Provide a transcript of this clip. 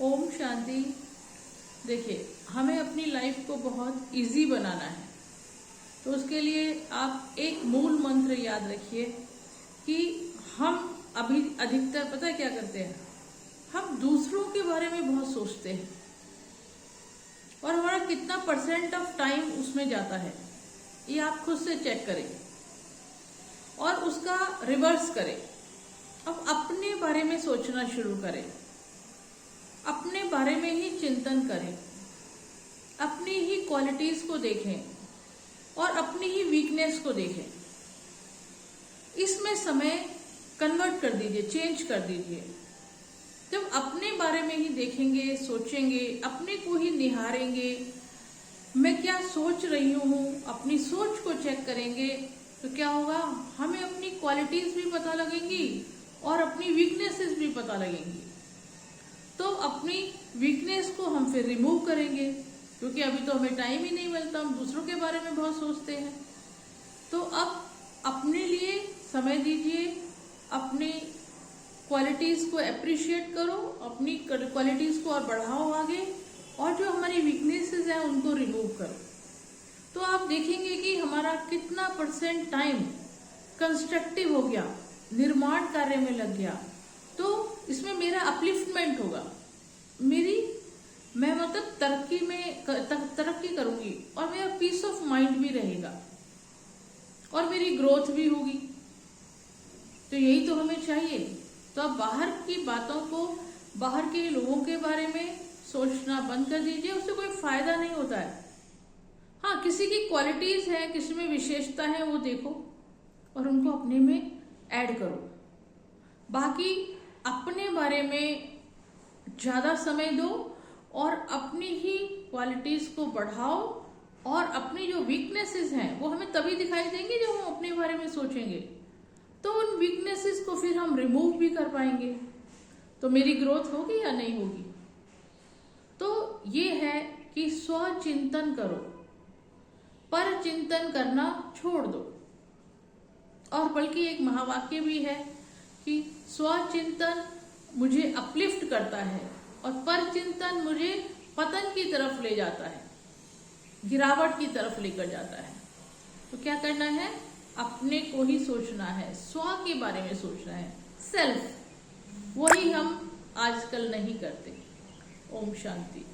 ओम शांति। देखिए, हमें अपनी लाइफ को बहुत इजी बनाना है, तो उसके लिए आप एक मूल मंत्र याद रखिए कि हम अभी अधिकतर पता है क्या करते हैं, हम दूसरों के बारे में बहुत सोचते हैं और हमारा कितना % ऑफ टाइम उसमें जाता है, ये आप खुद से चेक करें और उसका रिवर्स करें। अब अपने बारे में सोचना शुरू करें, अपने बारे में ही चिंतन करें, अपनी ही क्वालिटीज को देखें और अपनी ही वीकनेस को देखें। इसमें समय कन्वर्ट कर दीजिए, चेंज कर दीजिए। जब अपने बारे में ही देखेंगे, सोचेंगे, अपने को ही निहारेंगे, मैं क्या सोच रही हूँ, अपनी सोच को चेक करेंगे, तो क्या होगा, हमें अपनी क्वालिटीज भी पता लगेंगी और अपनी वीकनेसेस भी पता लगेंगी। तो अपनी वीकनेस को हम फिर रिमूव करेंगे, क्योंकि अभी तो हमें टाइम ही नहीं मिलता, हम दूसरों के बारे में बहुत सोचते हैं। तो अब अपने लिए समय दीजिए, अपनी क्वालिटीज को अप्रिशिएट करो, अपनी क्वालिटीज को और बढ़ाओ आगे, और जो हमारी वीकनेसेस हैं उनको रिमूव करो। तो आप देखेंगे कि हमारा कितना % टाइम कंस्ट्रक्टिव हो गया, निर्माण कार्य में लग गया। तो इसमें मेरा अपलिफ्टमेंट होगा, मैं मतलब तरक्की करूंगी और मेरा पीस ऑफ माइंड भी रहेगा और मेरी ग्रोथ भी होगी। तो यही तो हमें चाहिए। तो अब बाहर की बातों को, बाहर के लोगों के बारे में सोचना बंद कर दीजिए, उससे कोई फायदा नहीं होता है। हाँ, किसी की क्वालिटीज है, किसी में विशेषता है, वो देखो और उनको अपने में ऐड करो। बाकी अपने बारे में ज्यादा समय दो और अपनी ही क्वालिटीज को बढ़ाओ, और अपनी जो वीकनेसेस हैं वो हमें तभी दिखाई देंगी जब हम अपने बारे में सोचेंगे। तो उन वीकनेसेस को फिर हम रिमूव भी कर पाएंगे, तो मेरी ग्रोथ होगी या नहीं होगी। तो ये है कि स्वचिंतन करो, पर चिंतन करना छोड़ दो। और बल्कि एक महावाक्य भी है कि स्वचिंतन मुझे अपलिफ्ट करता है और पर चिंतन मुझे पतन की तरफ ले जाता है, गिरावट की तरफ लेकर जाता है। तो क्या करना है, अपने को ही सोचना है, स्व के बारे में सोचना है, सेल्फ। वही हम आजकल नहीं करते। ओम शांति।